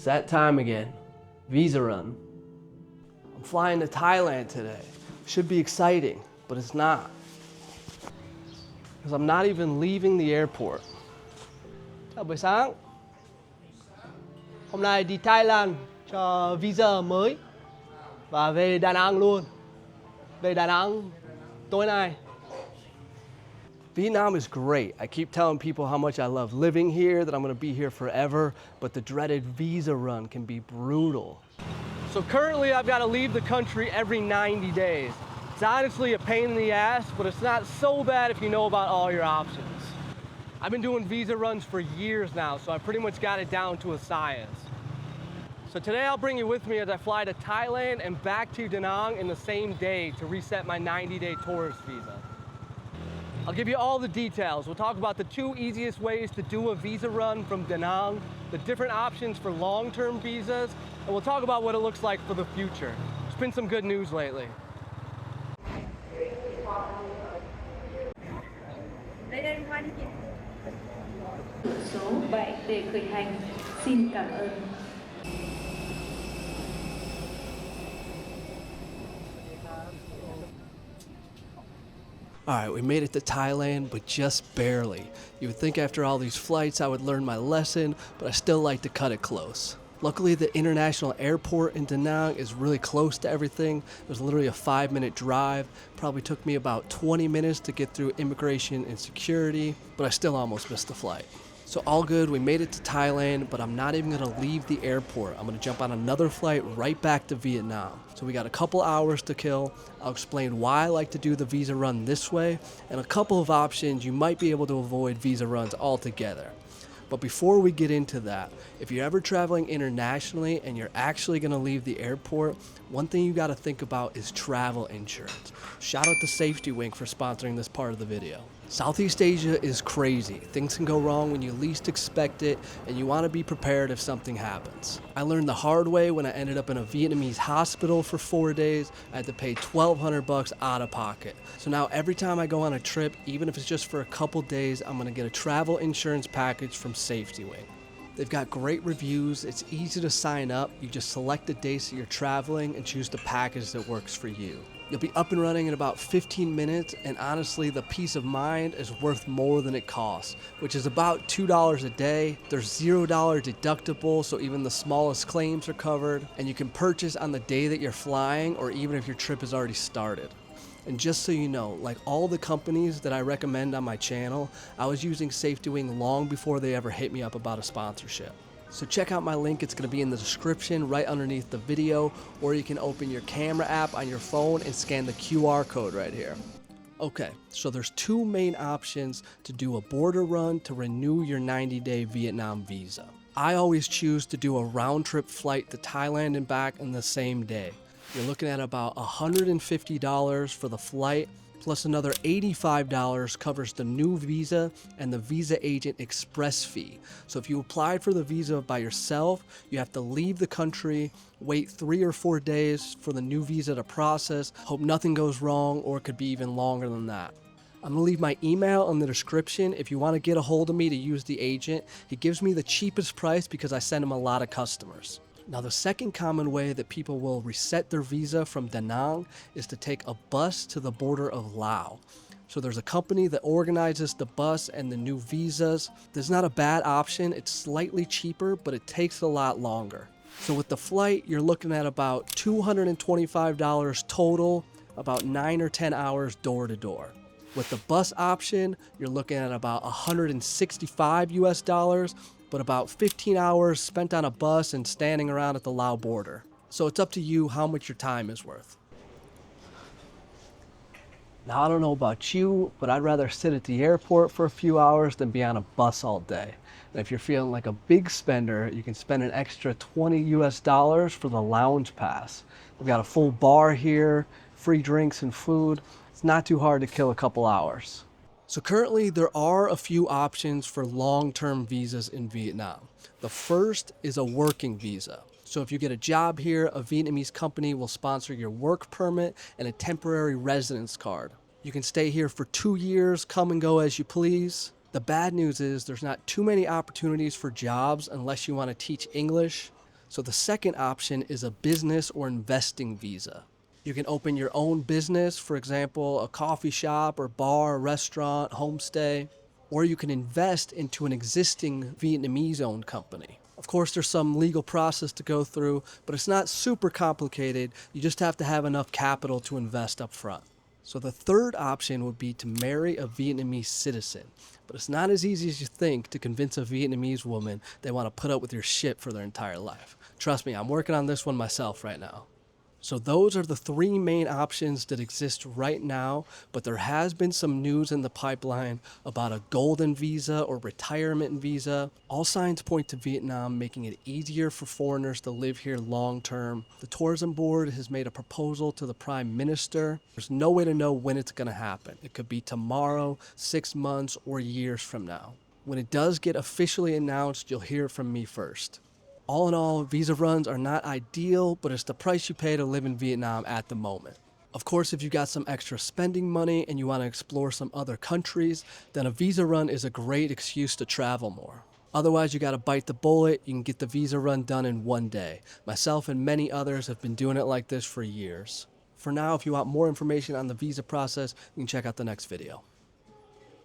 It's that time again. Visa run. I'm flying to Thailand today. Should be exciting, but it's not. Because I'm not even leaving the airport. Chào buổi sáng. Hôm nay đi Thailand cho visa mới và về Đà Nẵng luôn. Về Đà Nẵng tối nay. Vietnam is great. I keep telling people how much I love living here, that I'm going to be here forever, but the dreaded visa run can be brutal. So currently I've got to leave the country every 90 days. It's honestly a pain in the ass, but it's not so bad if you know about all your options. I've been doing visa runs for years now, so I pretty much got it down to a science. So today I'll bring you with me as I fly to Thailand and back to Da Nang in the same day to reset my 90-day tourist visa. I'll give you all the details. We'll talk about the 2 easiest ways to do a visa run from Da Nang, the different options for long-term visas, and we'll talk about what it looks like for the future. There's been some good news lately. Số bạn để khởi hành. Xin cảm ơn. All right, we made it to Thailand, but just barely. You would think after all these flights I would learn my lesson, but I still like to cut it close. Luckily, the international airport in Da Nang is really close to everything. There's literally a 5-minute drive. Probably took me about 20 minutes to get through immigration and security, but I still almost missed the flight. So all good, we made it to Thailand, but I'm not even gonna leave the airport. I'm gonna jump on another flight right back to Vietnam. So we got a couple hours to kill. I'll explain why I like to do the visa run this way, and a couple of options you might be able to avoid visa runs altogether. But before we get into that, if you're ever traveling internationally and you're actually gonna leave the airport, one thing you gotta think about is travel insurance. Shout out to SafetyWing for sponsoring this part of the video. Southeast Asia is crazy. Things can go wrong when you least expect it, and you want to be prepared if something happens. I learned the hard way when I ended up in a Vietnamese hospital for 4 days. I had to pay $1,200 out of pocket. So now every time I go on a trip, even if it's just for a couple days, I'm going to get a travel insurance package from SafetyWing. They've got great reviews, it's easy to sign up. You just select the days that you're traveling and choose the package that works for you. You'll be up and running in about 15 minutes, and honestly, the peace of mind is worth more than it costs, which is about $2 a day. There's $0 deductible, so even the smallest claims are covered, and you can purchase on the day that you're flying or even if your trip has already started. And just so you know, like all the companies that I recommend on my channel, I was using SafetyWing long before they ever hit me up about a sponsorship. So check out my link, it's going to be in the description right underneath the video, or you can open your camera app on your phone and scan the QR code right here. Okay, so there's 2 main options to do a border run to renew your 90-day Vietnam visa. I always choose to do a round-trip flight to Thailand and back in the same day. You're looking at about $150 for the flight, plus another $85 covers the new visa and the visa agent express fee. So if you applied for the visa by yourself, you have to leave the country, wait 3 or 4 days for the new visa to process, hope nothing goes wrong, or it could be even longer than that. I'm gonna leave my email in the description if you want to get a hold of me to use the agent. He gives me the cheapest price because I send him a lot of customers. Now, the second common way that people will reset their visa from Da Nang is to take a bus to the border of Laos. So there's a company that organizes the bus and the new visas. This is not a bad option. It's slightly cheaper, but it takes a lot longer. So with the flight, you're looking at about $225 total, about 9 or 10 hours door to door. With the bus option, you're looking at about $165 US, but about 15 hours spent on a bus and standing around at the Laos border. So it's up to you how much your time is worth. Now, I don't know about you, but I'd rather sit at the airport for a few hours than be on a bus all day. And if you're feeling like a big spender, you can spend an extra $20 US for the lounge pass. We've got a full bar here, free drinks and food. It's not too hard to kill a couple hours. So currently there are a few options for long-term visas in Vietnam. The first is a working visa. So if you get a job here, a Vietnamese company will sponsor your work permit and a temporary residence card. You can stay here for 2 years, come and go as you please. The bad news is there's not too many opportunities for jobs unless you want to teach English. So the second option is a business or investing visa. You can open your own business, for example, a coffee shop or bar, restaurant, homestay, or you can invest into an existing Vietnamese-owned company. Of course, there's some legal process to go through, but it's not super complicated. You just have to have enough capital to invest up front. So the third option would be to marry a Vietnamese citizen. But it's not as easy as you think to convince a Vietnamese woman they want to put up with your shit for their entire life. Trust me, I'm working on this one myself right now. So those are the three main options that exist right now, but there has been some news in the pipeline about a golden visa or retirement visa. All signs point to Vietnam making it easier for foreigners to live here long term. The tourism board has made a proposal to the prime minister. There's no way to know when it's going to happen. It could be tomorrow, 6 months, or years from now. When it does get officially announced, you'll hear it from me first. All in all, visa runs are not ideal, but it's the price you pay to live in Vietnam at the moment. Of course, if you got some extra spending money and you want to explore some other countries, then a visa run is a great excuse to travel more. Otherwise, you got to bite the bullet. You can get the visa run done in one day. Myself and many others have been doing it like this for years. For now, if you want more information on the visa process, you can check out the next video.